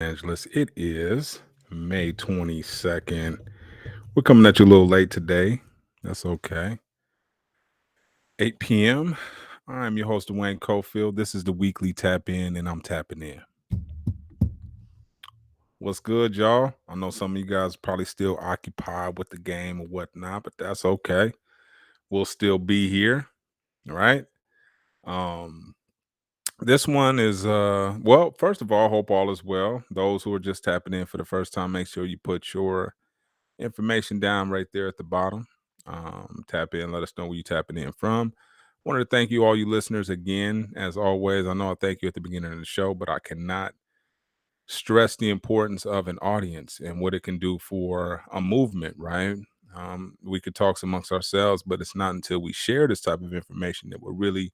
Angeles. It is May 22nd. We're coming at you a little late today. That's okay. 8 p.m. I'm your host, Duane Cofield. This is the weekly tap in, and I'm tapping in. What's good, y'all? I know some of you guys probably still occupied with the game or whatnot, but that's okay. We'll still be here. All right. Um, this one is well, first of all, hope all is well. Those who are just tapping in for the first time, make sure you put your information down right there at the bottom. Tap in, let us know where you're tapping in from. Wanted to thank you, all you listeners, again. As always, I know I thank you at the beginning of the show, but I cannot stress the importance of an audience and what it can do for a movement, right? We could talk amongst ourselves, but it's not until we share this type of information that we're really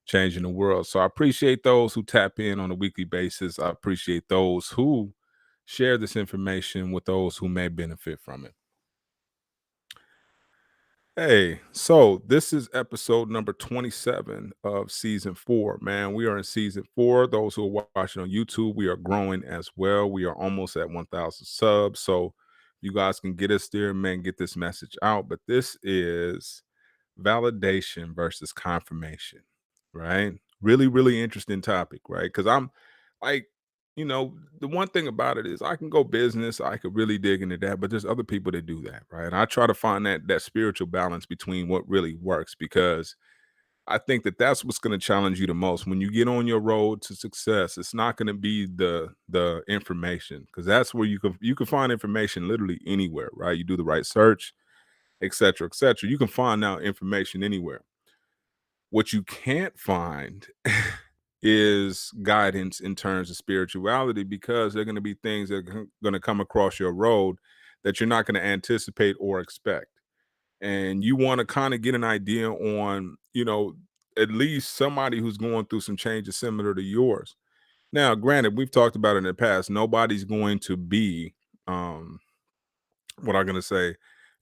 changing the world. So I appreciate those who tap in on a weekly basis. I appreciate those who share this information with those who may benefit from it. Hey, so this is episode number 27 of season 4. Man, we are in season 4. Those who are watching on YouTube, we are growing as well. We are almost at 1,000 subs. So you guys can get us there, man, get this message out. But this is validation versus confirmation, right? Really, really interesting topic, right? Because I'm like, the one thing about it is I can go business, I could really dig into that, but there's other people that do that, right? And I try to find that spiritual balance between what really works because I think that that's what's going to challenge you the most when you get on your road to success. It's not going to be the information because that's where you can find information literally anywhere, right? You do the right search, et cetera, et cetera. You can find out information anywhere. What you can't find is guidance in terms of spirituality because there are going to be things that are going to come across your road that you're not going to anticipate or expect. And you want to kind of get an idea on, at least somebody who's going through some changes similar to yours. Now, granted, we've talked about it in the past. Nobody's going to be um what I'm gonna say,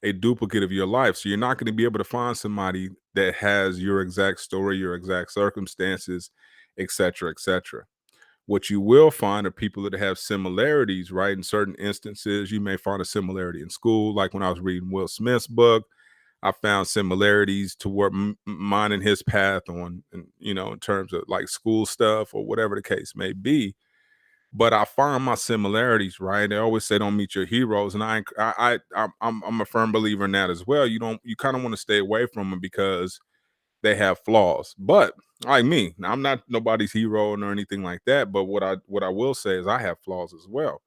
a duplicate of your life. So you're not going to be able to find somebody that has your exact story, your exact circumstances, et cetera, et cetera. What you will find are people that have similarities, right? In certain instances, you may find a similarity in school. Like when I was reading Will Smith's book, I found similarities to what mine and his path on, in terms of like school stuff or whatever the case may be, but I find my similarities, right? They always say don't meet your heroes, and I'm a firm believer in that as well. You kind of want to stay away from them because they have flaws. But like me, now, I'm not nobody's hero or anything like that. But what I will say is I have flaws as well,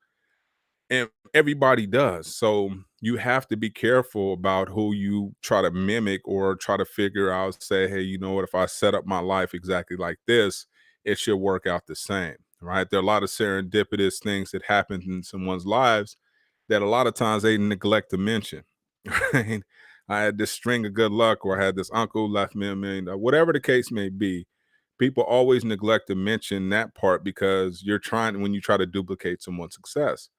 and everybody does. So you have to be careful about who you try to mimic or try to figure out. Say, hey, you know what? If I set up my life exactly like this, it should work out the same, right? There are a lot of serendipitous things that happen in someone's lives that a lot of times they neglect to mention. Right? I had this string of good luck, or I had this uncle who left me $1 million, whatever the case may be. People always neglect to mention that part because you're trying when you try to duplicate someone's success.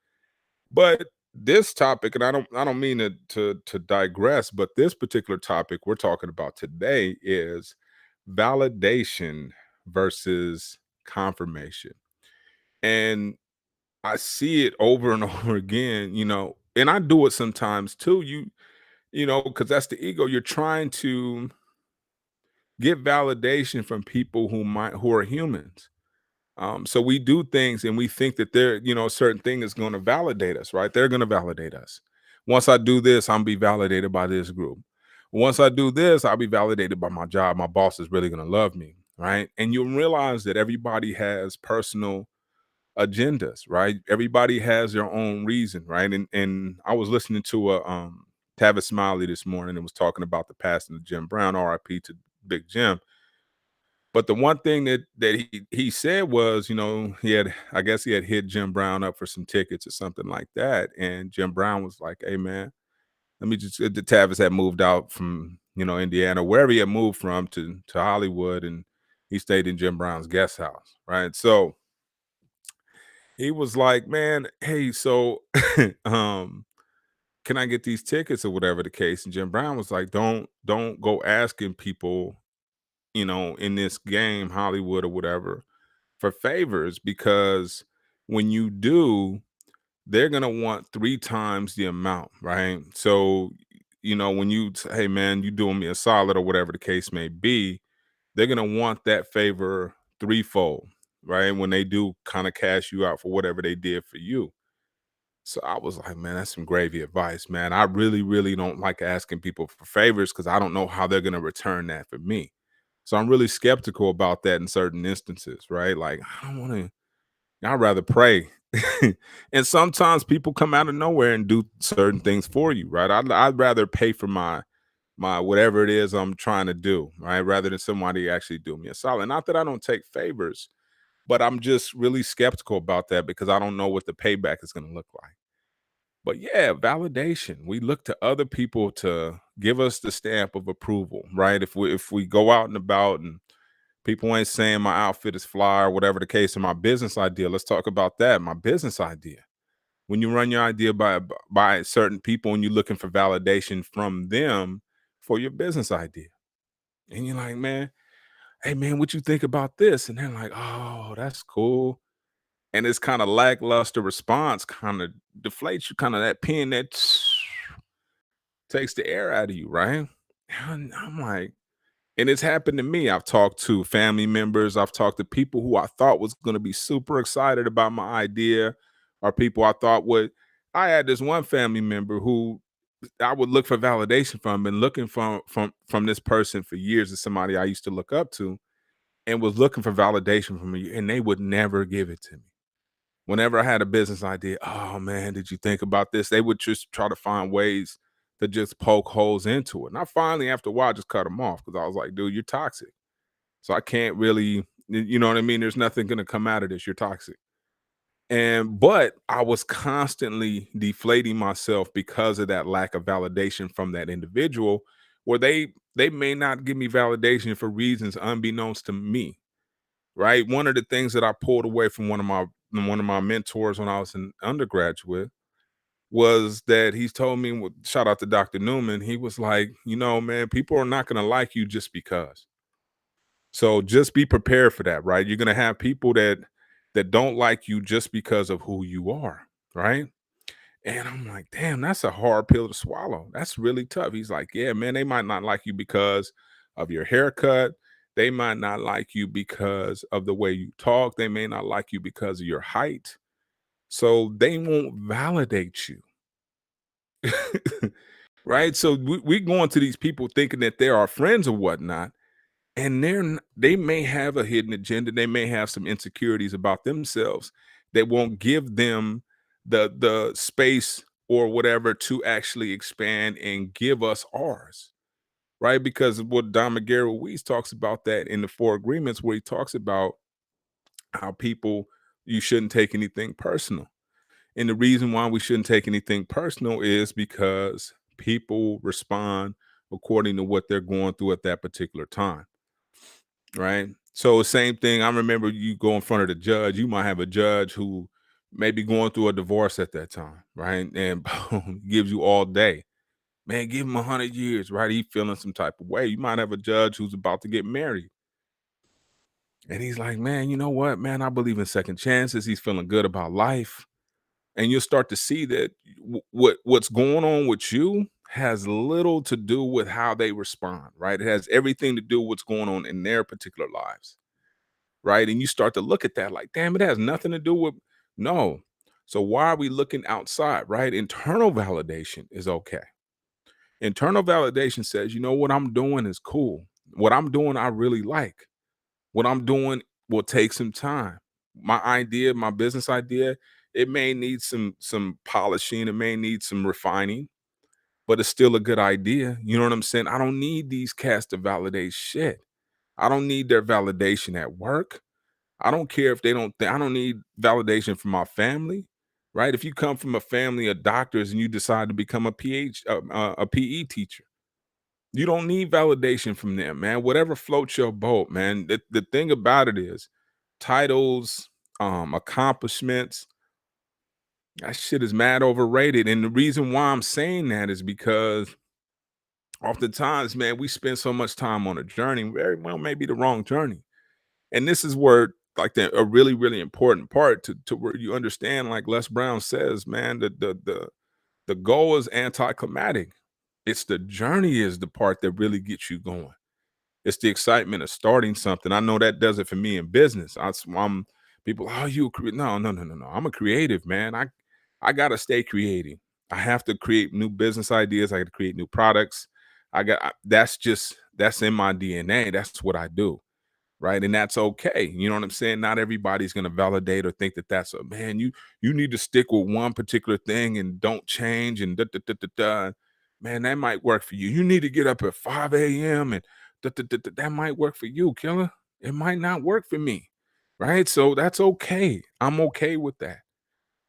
But this topic, and I don't mean to digress, but this particular topic we're talking about today is validation versus confirmation. And I see it over and over again, and I do it sometimes too. Because that's the ego. You're trying to get validation from people who are humans. So we do things and we think that a certain thing is going to validate us, right? They're going to validate us. Once I do this, I'm be validated by this group. Once I do this, I'll be validated by my job. My boss is really going to love me, right? And you'll realize that everybody has personal agendas, right? Everybody has their own reason, right? And I was listening to a Tavis Smiley this morning and was talking about the passing of Jim Brown, RIP to Big Jim. But the one thing that he said was, I guess he had hit Jim Brown up for some tickets or something like that, and Jim Brown was like, "Hey, man, let me just." The Tavis had moved out from Indiana, wherever he had moved from, to Hollywood, and he stayed in Jim Brown's guest house, right? So he was like, "Man, hey, so um, can I get these tickets or whatever the case?" And Jim Brown was like, "Don't go asking people, in this game, Hollywood or whatever, for favors because When you do, they're gonna want 3 times the amount, right? So, when you say, "Hey, man, you doing me a solid," or whatever the case may be, they're gonna want that favor threefold, right? When they do kinda cash you out for whatever they did for you. So I was like, "Man, that's some gravy advice, man." I really, really don't like asking people for favors because I don't know how they're gonna return that for me. So I'm really skeptical about that in certain instances, right? Like, I don't wanna I'd rather pray. And sometimes people come out of nowhere and do certain things for you, right? I'd rather pay for my whatever it is I'm trying to do, right? Rather than somebody actually do me a solid. Not that I don't take favors, but I'm just really skeptical about that because I don't know what the payback is going to look like. But yeah, validation. We look to other people to give us the stamp of approval, right? If we go out and about and people ain't saying my outfit is fly or whatever the case, in my business idea, let's talk about that. My business idea. When you run your idea by certain people and you're looking for validation from them for your business idea. And you're like, man, hey man, what you think about this? And they're like, oh, that's cool. And it's kind of lackluster response, kind of deflates you, kind of that pin that takes the air out of you, right? And I'm like, and it's happened to me. I've talked to family members, I've talked to people who I thought was going to be super excited about my idea, or people I thought would. I had this one family member who I would look for validation from, been looking from this person for years, as somebody I used to look up to, and was looking for validation from me, and they would never give it to me. Whenever I had a business idea, oh man, did you think about this? They would just try to find ways to just poke holes into it. And I finally, after a while, just cut them off because I was like, dude, you're toxic. So I can't really, you know what I mean? There's nothing gonna come out of this. You're toxic. But I was constantly deflating myself because of that lack of validation from that individual, where they may not give me validation for reasons unbeknownst to me. Right. One of the things that I pulled away from one of my mentors when I was an undergraduate was that he's told me, shout out to Dr. Newman, he was like, man, people are not gonna like you just because. So just be prepared for that, right? You're gonna have people that don't like you just because of who you are, right? And I'm like, damn, that's a hard pill to swallow. That's really tough. He's like, yeah, man, they might not like you because of your haircut. They might not like you because of the way you talk. They may not like you because of your height. So they won't validate you. Right. So we go into these people thinking that they're our friends or whatnot. And they may have a hidden agenda. They may have some insecurities about themselves that won't give them the space or whatever to actually expand and give us ours, right? Because of what Don Miguel Ruiz talks about that in the Four Agreements, where he talks about how people you shouldn't take anything personal. And the reason why we shouldn't take anything personal is because people respond according to what they're going through at that particular time. Right. So same thing. I remember you go in front of the judge. You might have a judge who may be going through a divorce at that time, right? And boom, gives you all day. Man, give him 100 years, right? He feeling some type of way. You might have a judge who's about to get married. And he's like, man, you know what, man? I believe in second chances. He's feeling good about life. And you'll start to see that what's going on with you has little to do with how they respond, right? It has everything to do with what's going on in their particular lives. Right? And you start to look at that like, damn, it has nothing to do with no. So why are we looking outside, right? Internal validation is okay. Internal validation says, what I'm doing is cool. What I'm doing, I really like. What I'm doing will take some time. My idea, my business idea, it may need some polishing, it may need some refining, but it's still a good idea. You know what I'm saying? I don't need these cats to validate shit. I don't need their validation at work. I don't care if they don't I don't need validation from my family, right? If you come from a family of doctors and you decide to become a PE teacher, you don't need validation from them, man. Whatever floats your boat, man. The thing about it is titles, accomplishments, that shit is mad overrated. And the reason why I'm saying that is because oftentimes, man, we spend so much time on a journey, very well maybe the wrong journey. And this is where like a really, really important part to where you understand, like Les Brown says, man, the goal is anticlimactic. It's the journey is the part that really gets you going. It's the excitement of starting something. I know that does it for me in business. I'm people, oh, no, no, no, no, no. I'm a creative, man. I gotta stay creating. I have to create new business ideas. I got to create new products. That's in my DNA. That's what I do. Right. And that's okay. You know what I'm saying? Not everybody's going to validate or think that that's a man, you need to stick with one particular thing and don't change and da, da, da, da, da. Man, that might work for you. You need to get up at 5 a.m. and da, da, da, da, that might work for you, killer. It might not work for me. Right. So that's okay. I'm okay with that.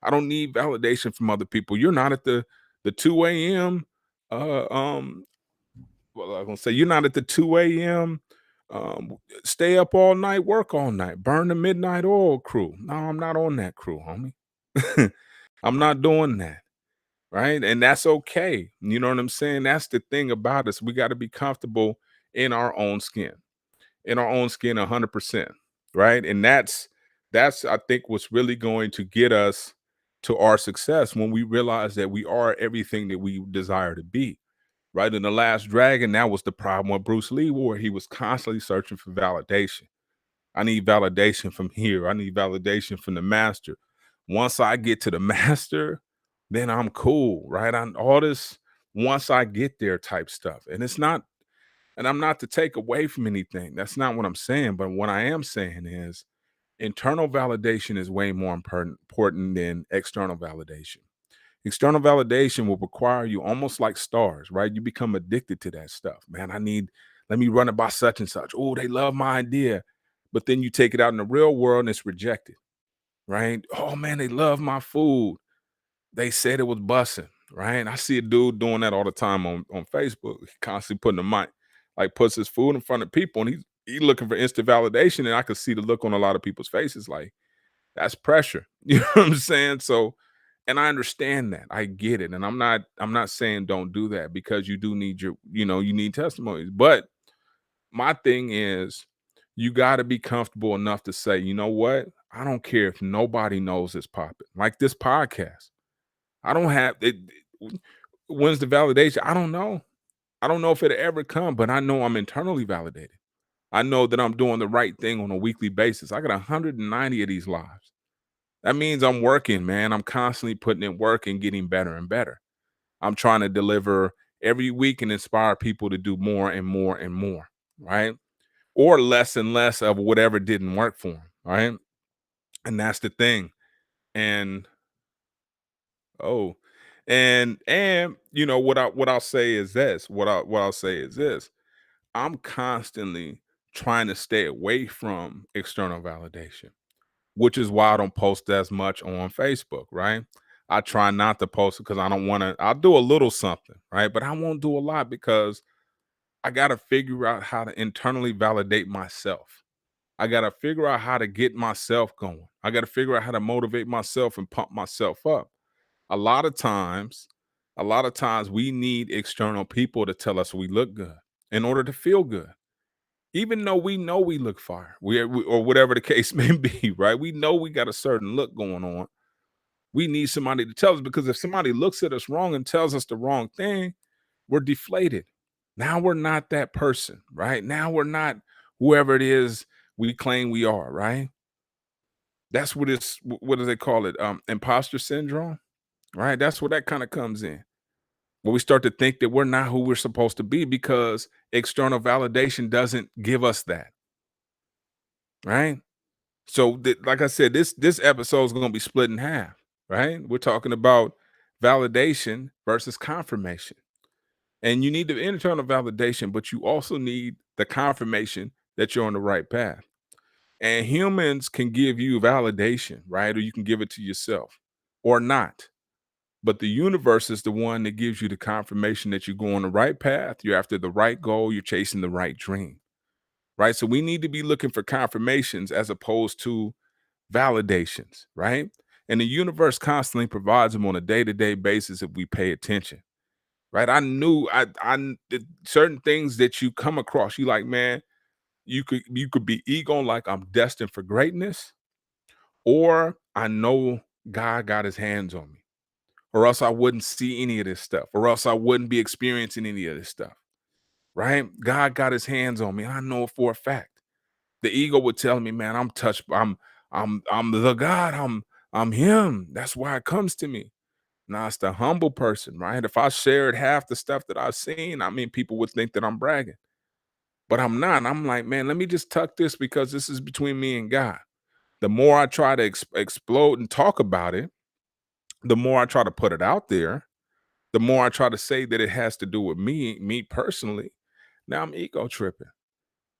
I don't need validation from other people. You're not at the 2 a.m. Well, I'm gonna say you're not at the 2 a.m. Stay up all night, work all night, burn the midnight oil crew. No, I'm not on that crew, homie. I'm not doing that. Right. And that's okay. You know what I'm saying? That's the thing about us. We got to be comfortable in our own skin, in our own skin 100%. Right. And that's, I think, what's really going to get us to our success when we realize that we are everything that we desire to be. Right, in The Last Dragon, that was the problem with Bruce Lee, where he was constantly searching for validation. I need validation from here. I need validation from the master. Once I get to the master, then I'm cool, right? I'm all this once I get there type stuff. And it's not, and I'm not to take away from anything. That's not what I'm saying. But what I am saying is internal validation is way more important than external validation. External validation will require you almost like stars, right? You become addicted to that stuff. Man, let me run it by such and such. Oh, they love my idea. But then you take it out in the real world and it's rejected, right? Oh man, they love my food. They said it was bussing, right? I see a dude doing that all the time on Facebook. He constantly putting the mic, like puts his food in front of people and he's looking for instant validation. And I could see the look on a lot of people's faces like, that's pressure. You know what I'm saying? So, and I understand that. I get it. And I'm not saying don't do that because you do need you need testimonies. But my thing is you got to be comfortable enough to say, you know what? I don't care if nobody knows it's popping. Like this podcast. I don't have it. When's the validation? I don't know. I don't know if it'll ever come, but I know I'm internally validated. I know that I'm doing the right thing on a weekly basis. I got 190 of these lives. That means I'm working, man. I'm constantly putting in work and getting better and better. I'm trying to deliver every week and inspire people to do more and more and more, right? Or less and less of whatever didn't work for them, right? And that's the thing. And oh, and what I'll say is this. What I'll say is this. I'm constantly trying to stay away from external validation, which is why I don't post as much on Facebook, right? I try not to post it because I don't want to. I'll do a little something, right? But I won't do a lot because I got to figure out how to internally validate myself. I got to figure out how to get myself going. I got to figure out how to motivate myself and pump myself up. A lot of times, a lot of times we need external people to tell us we look good in order to feel good. Even though we know we look fire, or whatever the case may be, right? We know we got a certain look going on. We need somebody to tell us because if somebody looks at us wrong and tells us the wrong thing, we're deflated. Now we're not that person, right? Now we're not whoever it is we claim we are, right? That's what do they call it? Imposter syndrome, right? That's where that kind of comes in. Where we start to think that we're not who we're supposed to be because external validation doesn't give us that, right? So, like I said, this episode is going to be split in half, right? We're talking about validation versus confirmation, and you need the internal validation, but you also need the confirmation that you're on the right path. And humans can give you validation, right? Or you can give it to yourself, or not. But the universe is the one that gives you the confirmation that you go on the right path. You're after the right goal. You're chasing the right dream, right? So we need to be looking for confirmations as opposed to validations, right? And the universe constantly provides them on a day-to-day basis if we pay attention, right? I knew certain things that you come across, you like, man, You could be ego like I'm destined for greatness, or I know God got his hands on me, or else I wouldn't see any of this stuff, or else I wouldn't be experiencing any of this stuff. Right? God got his hands on me. I know it for a fact. The ego would tell me, man, I'm touched. I'm the God. I'm him. That's why it comes to me. Now it's the humble person, right? If I shared half the stuff that I've seen, I mean, people would think that I'm bragging, but I'm not. I'm like, man, let me just tuck this because this is between me and God. The more I try to explode and talk about it, the more I try to put it out there, the more I try to say that it has to do with me personally. Now I'm ego tripping,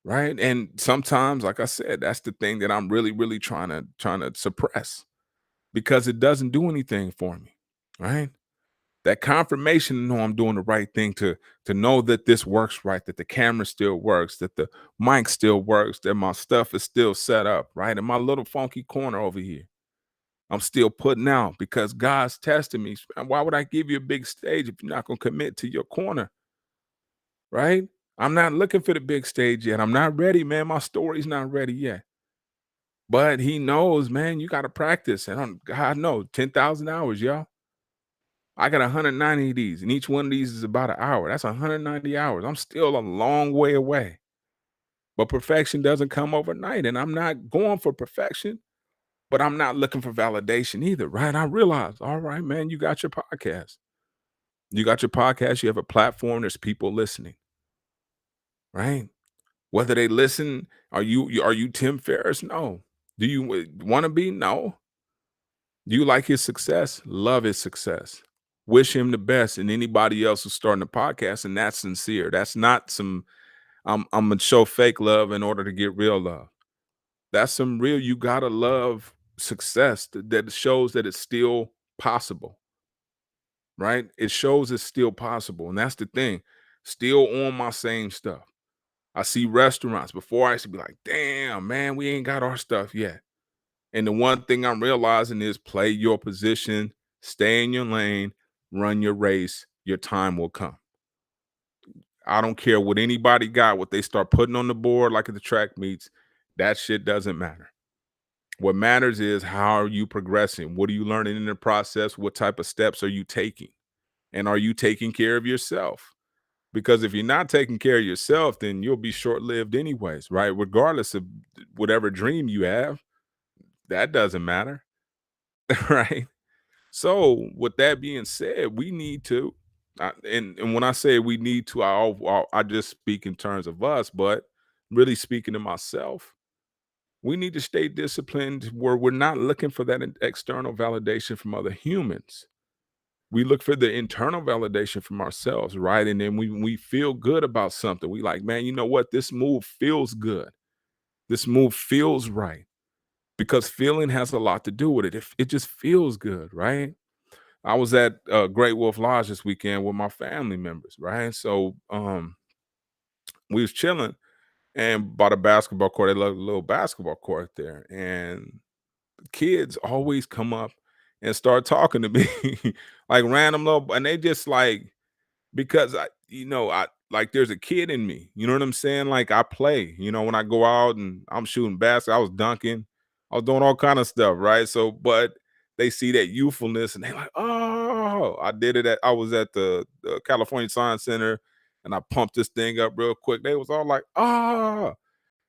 right? And sometimes, like I said, that's the thing that I'm really, really trying to suppress because it doesn't do anything for me, right? That confirmation to know I'm doing the right thing, to know that this works right, that the camera still works, that the mic still works, that my stuff is still set up, right? In my little funky corner over here. I'm still putting out because God's testing me. Why would I give you a big stage if you're not going to commit to your corner, right? I'm not looking for the big stage yet. I'm not ready, man. My story's not ready yet. But he knows, man, you got to practice. And God knows, 10,000 hours, y'all. I got 190 of these, and each one of these is about an hour. That's 190 hours. I'm still a long way away. But perfection doesn't come overnight. And I'm not going for perfection, but I'm not looking for validation either, right? I realize, all right, man, you got your podcast. You got your podcast, you have a platform, there's people listening, right? Whether they listen, are you Tim Ferriss? No. Do you want to be? No. Do you like his success? Love his success. Wish him the best. And anybody else who's starting a podcast, and that's sincere. That's not some I'm gonna show fake love in order to get real love. That's some real, you gotta love success that shows that it's still possible, right? It shows it's still possible. And that's the thing. Still on my same stuff. I see restaurants before I used to be like, damn, man, we ain't got our stuff yet. And the one thing I'm realizing is play your position, stay in your lane, run your race, your time will come. I don't care what anybody got, what they start putting on the board, like at the track meets, that shit doesn't matter. What matters is how are you progressing? What are you learning in the process? What type of steps are you taking? And are you taking care of yourself? Because if you're not taking care of yourself, then you'll be short-lived anyways, right? Regardless of whatever dream you have, that doesn't matter, right? So, with that being said, we need to, and when I say we need to, I just speak in terms of us, but really speaking to myself, we need to stay disciplined where we're not looking for that external validation from other humans. We look for the internal validation from ourselves, right? And then we feel good about something. We like, man, you know what? This move feels good. This move feels right because feeling has a lot to do with it. It just feels good, right? I was at Great Wolf Lodge this weekend with my family members, right? So we was chilling and bought a basketball court. They love a little basketball court there. And kids always come up and start talking to me like random little, and they just like, because I like there's a kid in me. You know what I'm saying? Like I play, when I go out and I'm shooting basketball, I was dunking, I was doing all kind of stuff, right? So, but they see that youthfulness and they like, oh, I did it I was at the California Science Center and I pumped this thing up real quick. They was all like, ah.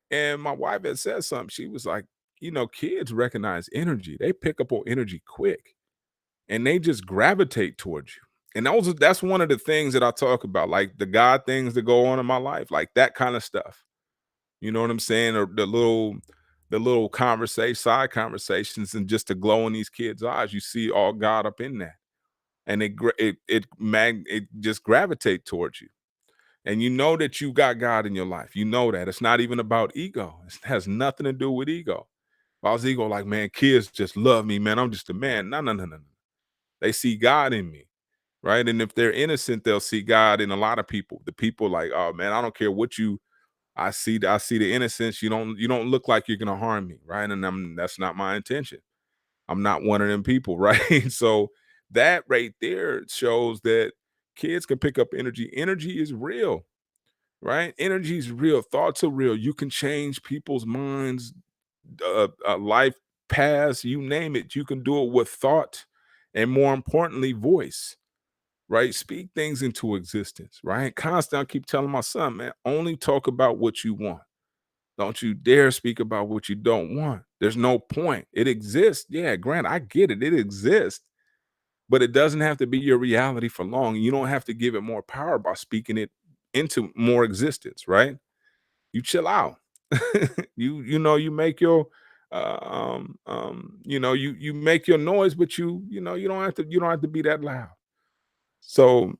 And my wife had said something. She was like, kids recognize energy. They pick up on energy quick and they just gravitate towards you. And that's one of the things that I talk about, like the God things that go on in my life, like that kind of stuff. You know what I'm saying? Or the little conversation, side conversations, and just the glow in these kids' eyes. You see all God up in that. And it just gravitate towards you. And you know that you got God in your life. You know that. It's not even about ego. It has nothing to do with ego. If I was ego, like, man, kids just love me, man. I'm just a man. No, no, no, no, no. They see God in me, right? And if they're innocent, they'll see God in a lot of people. The people like, oh man, I don't care what you. I see the innocence. You don't look like you're gonna harm me, right? And that's not my intention. I'm not one of them people, right? So that right there shows that kids can pick up energy. Energy is real. right? Energy is real. Thoughts are real. You can change people's minds, life paths, you name it. You can do it with thought and more importantly, voice, right? Speak things into existence, right? Constantly, I keep telling my son, man, only talk about what you want. Don't you dare speak about what you don't want. There's no point. It exists. Yeah, Grant, I get it. It exists, but it doesn't have to be your reality for long. You don't have to give it more power by speaking it into more existence, right? You chill out. You make your you make your noise, but you don't have to be that loud. So,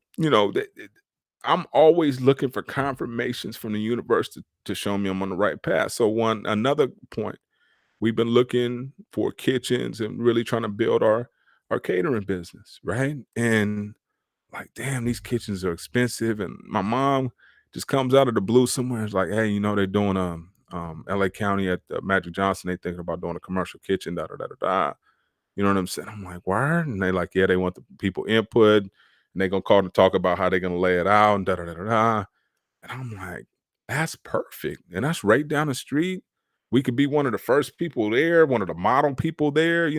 I'm always looking for confirmations from the universe to show me I'm on the right path. So one another point, we've been looking for kitchens and really trying to build our catering business, right? And like, damn, these kitchens are expensive. And my mom just comes out of the blue somewhere. It's like, hey, they're doing LA County at Magic Johnson. They thinking about doing a commercial kitchen, da da da da da. You know what I'm saying? I'm like, why? And they like, yeah, they want the people input, and they gonna call to talk about how they're gonna lay it out and da da da da. Da. And I'm like, that's perfect. And that's right down the street. We could be one of the first people there, one of the model people there.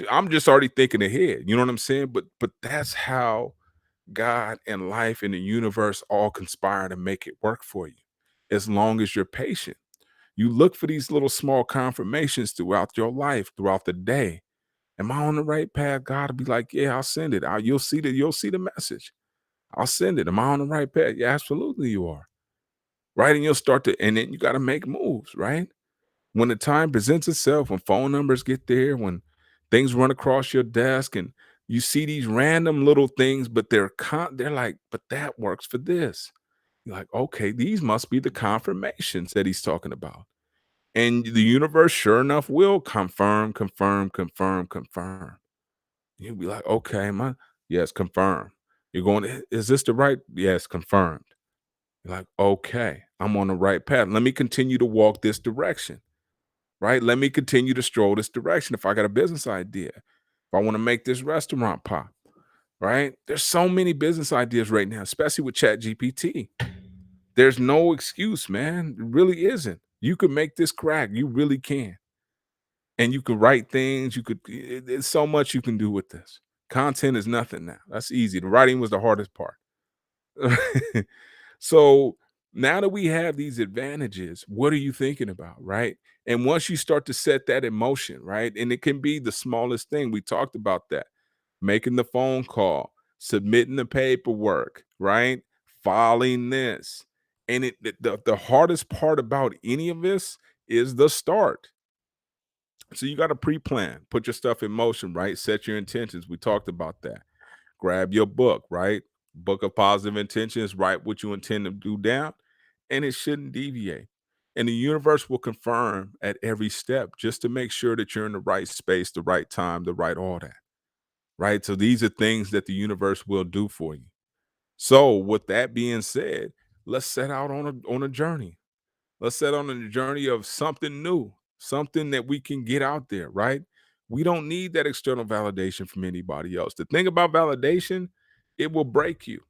I'm just already thinking ahead. You know what I'm saying? But that's how God and life and the universe all conspire to make it work for you. As long as you're patient. You look for these little small confirmations throughout your life, throughout the day. Am I on the right path? God will be like, yeah, I'll send it. You'll see the message. I'll send it. Am I on the right path? Yeah, absolutely you are. Right. And you'll start to, and then you got to make moves, right? When the time presents itself, when phone numbers get there, when things run across your desk and you see these random little things, but they're like, but that works for this. You're like, okay, these must be the confirmations that he's talking about. And the universe, sure enough, will confirm, confirm, confirm, confirm. You'll be like, okay, yes, confirm. You're going, is this the right? Yes, confirmed. You're like, okay, I'm on the right path. Let me continue to walk this direction, right? Let me continue to stroll this direction. If I got a business idea, if I want to make this restaurant pop, right? There's so many business ideas right now, especially with Chat GPT. There's no excuse, man. It really isn't. You can make this crack. You really can. And you can write things. There's so much you can do with this. Content is nothing now. That's easy. The writing was the hardest part. So now that we have these advantages, what are you thinking about, right? And once you start to set that in motion, right? And it can be the smallest thing. We talked about that. Making the phone call, submitting the paperwork, right? Filing this. And the hardest part about any of this is the start. So you got to pre-plan, put your stuff in motion, right? Set your intentions. We talked about that. Grab your book, right? Book of positive intentions, write what you intend to do down, and it shouldn't deviate. And the universe will confirm at every step just to make sure that you're in the right space, the right time, the right all that. Right. So these are things that the universe will do for you. So with that being said, let's set out on a journey. Let's set on a journey of something new, something that we can get out there, right? We don't need that external validation from anybody else. The thing about validation, it will break you,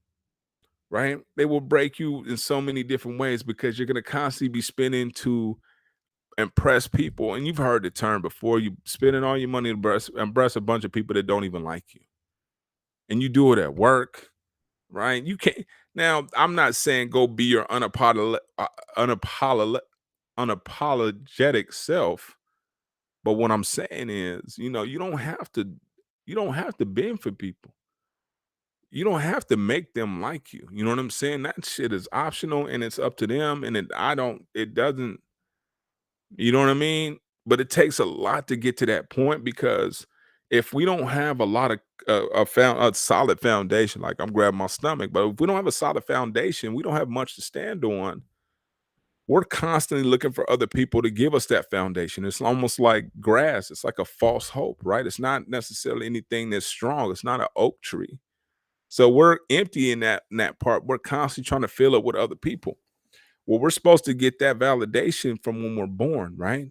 right? They will break you in so many different ways because you're going to constantly be spending to impress people. And you've heard the term before, you spending all your money to impress a bunch of people that don't even like you. And you do it at work, right? You can't. Now, I'm not saying go be your unapologetic self, but what I'm saying is, you don't have to bend for people. You don't have to make them like you. You know what I'm saying? That shit is optional and it's up to them. And it doesn't, you know what I mean? But it takes a lot to get to that point because if we don't have a lot of a solid foundation, like I'm grabbing my stomach, but if we don't have a solid foundation, we don't have much to stand on. We're constantly looking for other people to give us that foundation. It's almost like grass. It's like a false hope, right? It's not necessarily anything that's strong. It's not an oak tree. So we're empty in that part. We're constantly trying to fill it with other people. Well, we're supposed to get that validation from when we're born, right?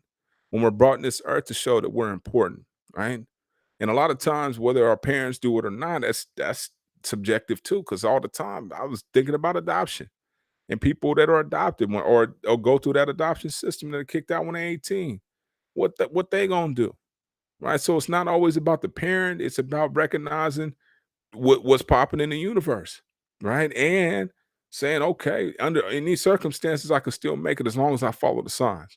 When we're brought in this earth to show that we're important, right? And a lot of times, whether our parents do it or not, that's subjective too. Because all the time, I was thinking about adoption. and people that are adopted or go through that adoption system that are kicked out when they're 18. What they gonna do? Right. So it's not always about the parent, it's about recognizing what's popping in the universe, right? And saying, okay, under in these circumstances, I can still make it as long as I follow the signs.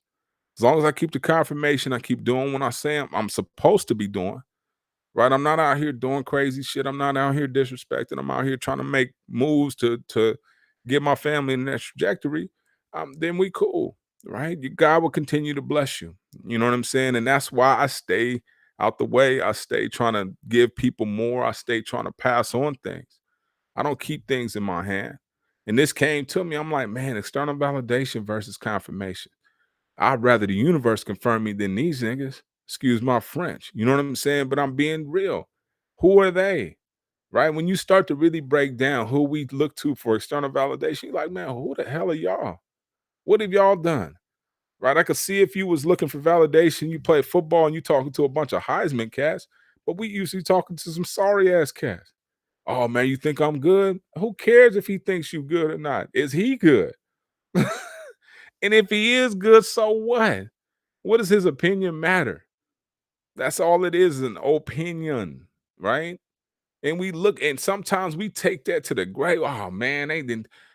As long as I keep the confirmation, I keep doing what I say I'm supposed to be doing, right? I'm not out here doing crazy shit. I'm not out here disrespecting. I'm out here trying to make moves to get my family in that trajectory. Then we cool, right? God will continue to bless you. You know what I'm saying? And that's why I stay out the way. I stay trying to give people more. I stay trying to pass on things. I don't keep things in my hand. And this came to me. I'm like, man, external validation versus confirmation. I'd rather the universe confirm me than these niggas. Excuse my French. You know what I'm saying? But I'm being real. Who are they? Right? When you start to really break down who we look to for external validation, you're like, man, who the hell are y'all? What have y'all done? Right? I could see if you was looking for validation, you play football and you talking to a bunch of Heisman cats, but we usually talking to some sorry ass cats. Oh man, you think I'm good? Who cares if he thinks you good or not? Is he good? And if he is good, so what? What does his opinion matter? That's all it is, an opinion, right? And we look, and sometimes we take that to the grave. Oh man,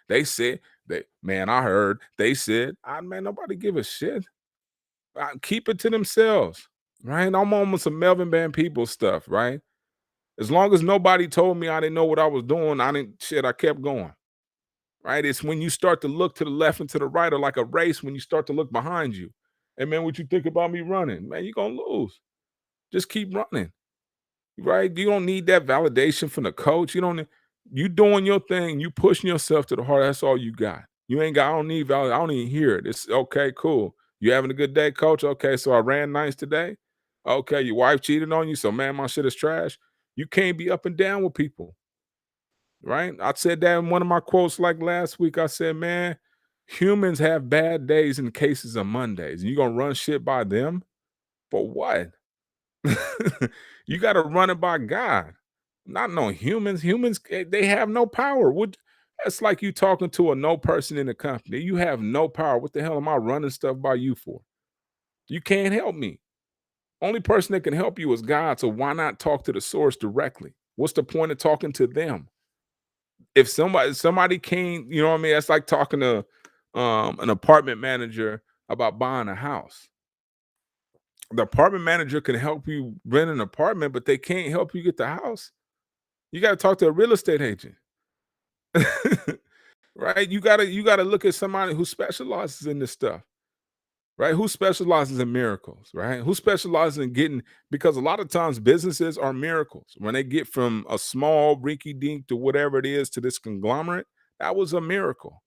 they said that, man, I heard they said, man, nobody give a shit. Keep it to themselves, right? I'm on some Melvin Van People stuff, right? As long as nobody told me I didn't know what I was doing, I kept going. Right? It's when you start to look to the left and to the right, or like a race, when you start to look behind you. Hey man, what you think about me running? Man, you're gonna lose. Just keep running. Right? You don't need that validation from the coach. You doing your thing, you pushing yourself to the heart. That's all you got. You ain't got, I don't need validation. I don't even hear it. It's okay, cool. You having a good day, coach? Okay, so I ran nice today. Okay, your wife cheated on you, so man, my shit is trash. You can't be up and down with people, right? I said that in one of my quotes like last week. I said, man, humans have bad days in cases of Mondays. And you gonna run shit by them? For what? You got to run it by God, not no humans. Humans, they have no power. That's like you talking to a no person in the company. You have no power. What the hell am I running stuff by you for? You can't help me. Only person that can help you is God. So why not talk to the source directly? What's the point of talking to them? If somebody came, you know what I mean? That's like talking to an apartment manager about buying a house. The apartment manager can help you rent an apartment, but they can't help you get the house. You got to talk to a real estate agent. Right? You gotta look at somebody who specializes in this stuff, right? Who specializes in miracles, right? Who specializes in getting, because a lot of times businesses are miracles. When they get from a small rinky dink to whatever it is to this conglomerate, that was a miracle.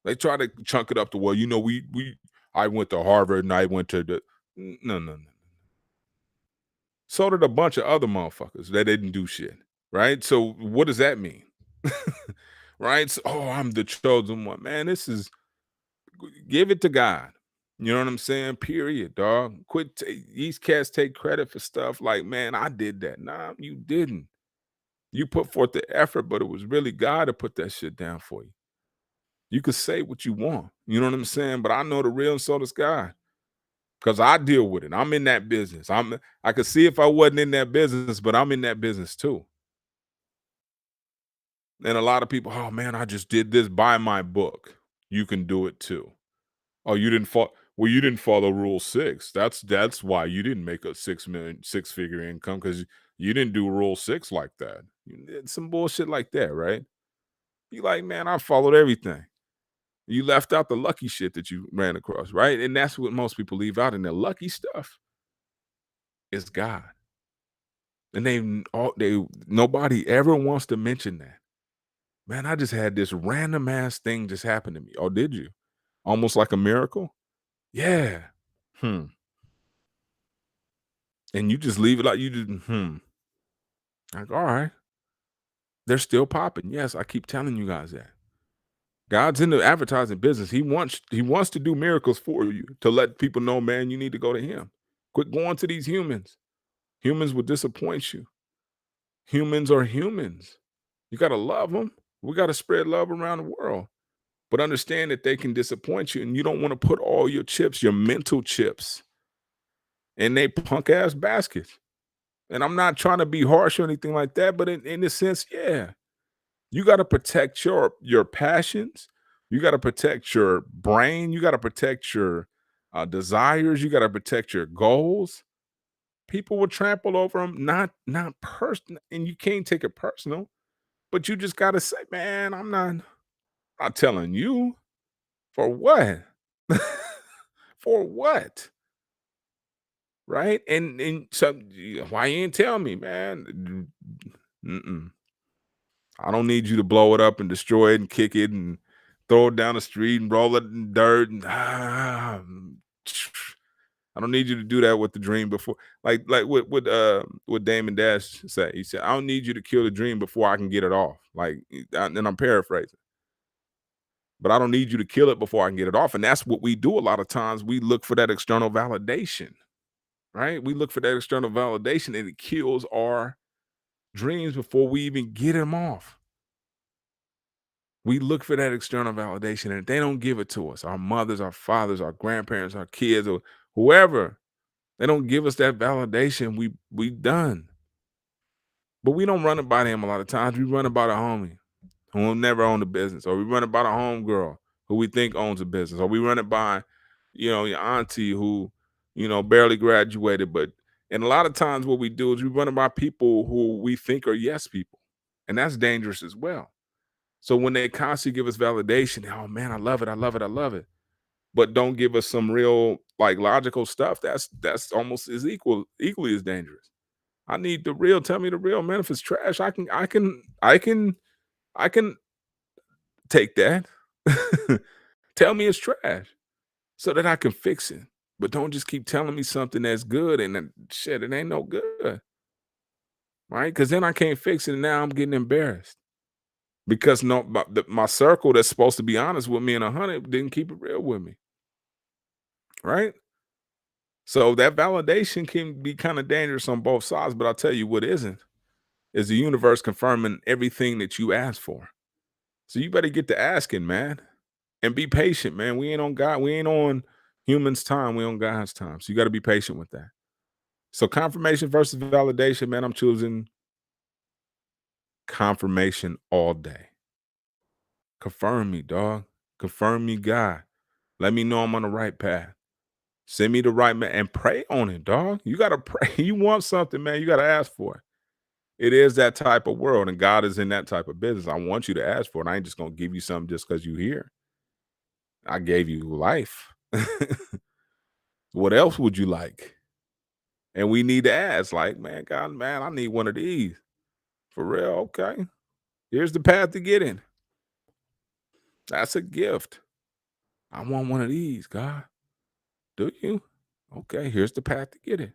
They try to chunk it up to, well, we I went to Harvard and I went to the no. So did a bunch of other motherfuckers that didn't do shit, right? So what does that mean? Right? So, oh, I'm the chosen one. Man, give it to God. You know what I'm saying? Period, dog. These cats take credit for stuff like, man, I did that. Nah, you didn't. You put forth the effort, but it was really God that put that shit down for you. You could say what you want. You know what I'm saying? But I know the real, and so does God. Because I deal with it. I'm in that business. I could see if I wasn't in that business, but I'm in that business too. And a lot of people, oh man, I just did this by my book. You can do it too. Oh, you didn't follow. Well, you didn't follow Rule 6. That's why you didn't make a 6 million six-figure income, because you didn't do Rule 6 like that. You did some bullshit like that, right? You like, man, I followed everything. You left out the lucky shit that you ran across, right? And that's what most people leave out in their lucky stuff is God. And they nobody ever wants to mention that. Man, I just had this random ass thing just happen to me. Oh, did you? Almost like a miracle? Yeah. Hmm. And you just leave it like you didn't, like, all right. They're still popping. Yes, I keep telling you guys that. God's in the advertising business. He wants to do miracles for you to let people know, man, you need to go to him. Quit going to these humans. Humans will disappoint you. Humans are humans. You got to love them. We got to spread love around the world. but understand that they can disappoint you, and you don't want to put all your chips, your mental chips, in they punk ass baskets. And I'm not trying to be harsh or anything like that, but in a sense, yeah, you got to protect your passions. You got to protect your brain. You got to protect your desires. You got to protect your goals. People will trample over them, not personal, and you can't take it personal. But you just got to say, man, I'm not telling you for what, for what, right? And so why you ain't tell me, man? Mm-mm. I don't need you to blow it up and destroy it and kick it and throw it down the street and roll it in dirt and I don't need you to do that with the dream before like what Damon Dash said. He said, I don't need you to kill the dream before I can get it off. And I'm paraphrasing, but I don't need you to kill it before I can get it off. And that's what we do a lot of times. We look for that external validation, right? We look for that external validation and it kills our dreams before we even get them off. We look for that external validation, and if they don't give it to us, our mothers, our fathers, our grandparents, our kids, or whoever, they don't give us that validation, we done. But we don't run it by them a lot of times. We run it by the homie who will never own a business, or we run it by the homegirl who we think owns a business, or we run it by, your auntie who, barely graduated. And a lot of times what we do is we run it by people who we think are yes people, and that's dangerous as well. So when they constantly give us validation, oh man, I love it, I love it, I love it, but don't give us some real logical stuff, that's almost as equally as dangerous. I need the real. Tell me the real, man. If it's trash, I can take that. Tell me it's trash so that I can fix it. But don't just keep telling me something that's good and then shit, it ain't no good, right? Because then I can't fix it, and now I'm getting embarrassed. Because no, my circle that's supposed to be honest with me and 100 didn't keep it real with me, right? So that validation can be kind of dangerous on both sides. But I'll tell you what isn't is the universe confirming everything that you asked for. So you better get to asking, man, and be patient, man. We ain't on humans' time. We on God's time. So you got to be patient with that. So confirmation versus validation, man. I'm choosing confirmation all day. Confirm me, dog. Confirm me, God. Let me know I'm on the right path. Send me the right man and pray on it, dog. You gotta pray. You want something, man. You gotta ask for it. It is that type of world, and God is in that type of business. I want you to ask for it. I ain't just gonna give you something just because you here. I gave you life. What else would you like? And we need to ask, like, man, God, man, I need one of these. For real. Okay. Here's the path to get in. That's a gift. I want one of these, God. Do you? Okay, here's the path to get it.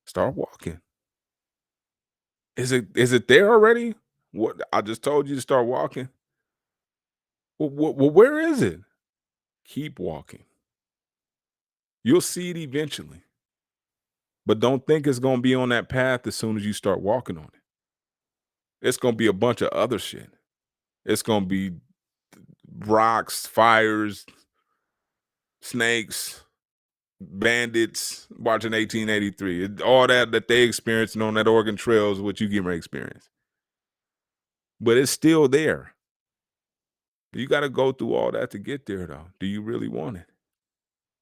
Start walking. Is it there already? What I just told you to start walking. Well, where is it? Keep walking. You'll see it eventually, but don't think it's gonna be on that path as soon as you start walking on it. It's gonna be a bunch of other shit. It's gonna be rocks, fires, snakes, bandits watching 1883. All that they experiencing on that Oregon Trail is what you get to experience. But it's still there. You got to go through all that to get there, though. Do you really want it?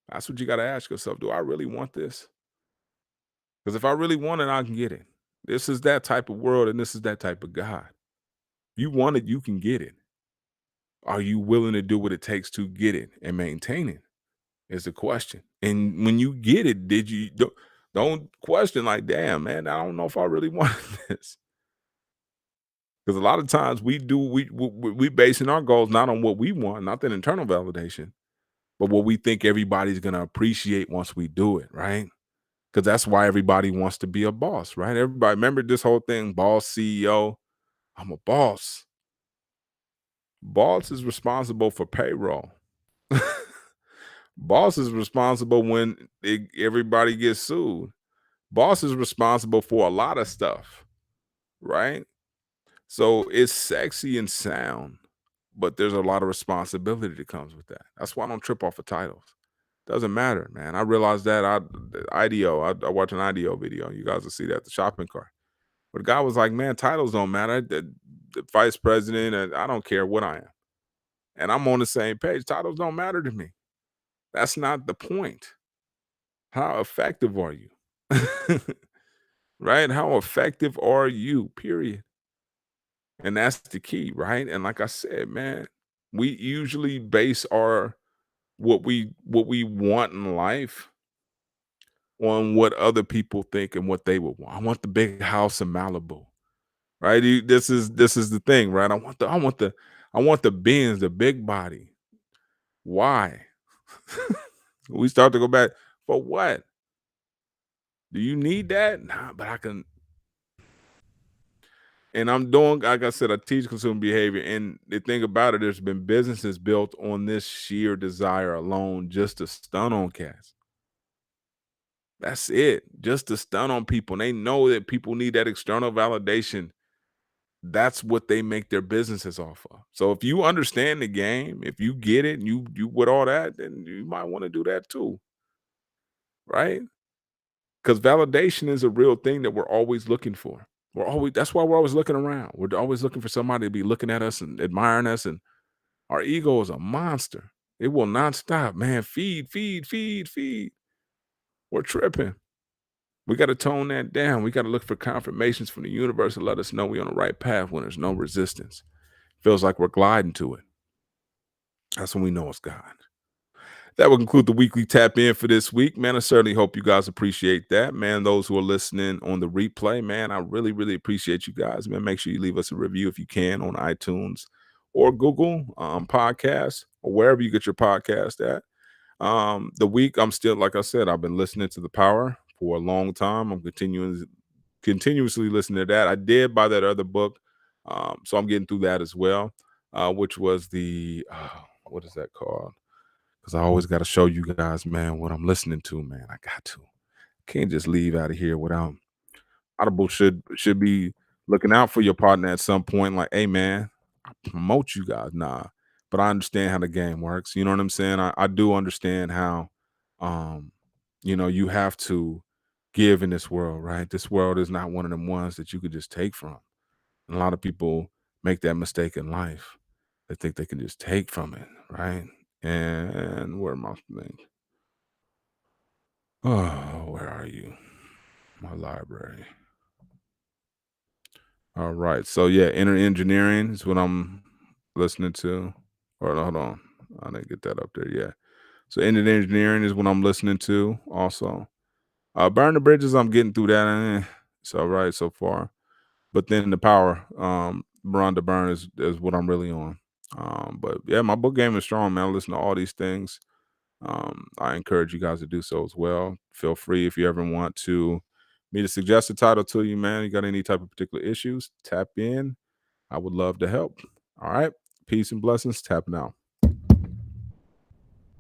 That's what you got to ask yourself. Do I really want this? Because if I really want it, I can get it. This is that type of world, and this is that type of God. You want it, you can get it. Are you willing to do what it takes to get it and maintain it? Is the question. And when you get it, did you don't question like, damn, man, I don't know if I really want this. Because a lot of times we basing our goals not on what we want, not that internal validation, but what we think everybody's gonna appreciate once we do it, right? Because that's why everybody wants to be a boss, right? Everybody remember this whole thing, boss, CEO. I'm a boss. Boss is responsible for payroll. Boss is responsible when everybody gets sued. Boss is responsible for a lot of stuff, right? So it's sexy and sound, but there's a lot of responsibility that comes with that. That's why I don't trip off of titles. Doesn't matter, man. I realized that I watch an IDEO video. You guys will see that, the shopping cart. But the guy was like, "Man, titles don't matter. The vice president, and I don't care what I am." And I'm on the same page. Titles don't matter to me. That's not the point. How effective are you? Right? How effective are you? Period. And that's the key, right? And like I said, man, we usually base our what we want in life on what other people think and what they would want. I want the big house in Malibu, right? This is the thing, right? I want the Benz, the big body. Why? We start to go back for what? Do you need that? Nah, but I can. And I'm doing, like I said, I teach consumer behavior. And the thing about it, there's been businesses built on this sheer desire alone just to stun on cats. That's it. Just to stun on people. And they know that people need that external validation. That's what they make their businesses off of. So if you understand the game, if you get it, and you with all that, then you might want to do that too, right? Because validation is a real thing that we're always looking for. That's why we're always looking around. We're always looking for somebody to be looking at us and admiring us. And our ego is a monster. It will not stop, man. Feed, feed, feed, feed. We're tripping. We got to tone that down. We got to look for confirmations from the universe to let us know we're on the right path when there's no resistance. Feels like we're gliding to it. That's when we know it's God. That will conclude the weekly tap in for this week, man. I certainly hope you guys appreciate that, man. Those who are listening on the replay, man, I really, really appreciate you guys, man. Make sure you leave us a review if you can on iTunes or Google Podcasts or wherever you get your podcast at. The week I'm still, like I said, I've been listening to The Power for a long time. I'm continuously listening to that. I did buy that other book, so I'm getting through that as well, which was the what is that called? Because I always got to show you guys, man, what I'm listening to, man. I got to. Can't just leave out of here without. Audible should be looking out for your partner at some point. Like, hey, man, I promote you guys. Nah, but I understand how the game works. You know what I'm saying? I do understand how, um, you have to give in this world, right? This world is not one of them ones that you could just take from. And a lot of people make that mistake in life. They think they can just take from it, right? And where my thing? Oh, where are you? My library. All right. So yeah, inner engineering is what I'm listening to. Or no, hold on. I didn't get that up there yet. So inner engineering is what I'm listening to also. Burn the bridges, I'm getting through that. It's all right so far. But then the power, Run to Burn is what I'm really on. But yeah, my book game is strong, man. I listen to all these things. I encourage you guys to do so as well. Feel free if you ever want me to suggest a title to you, man. You got any type of particular issues, tap in. I would love to help. All right. Peace and blessings. Tapping out.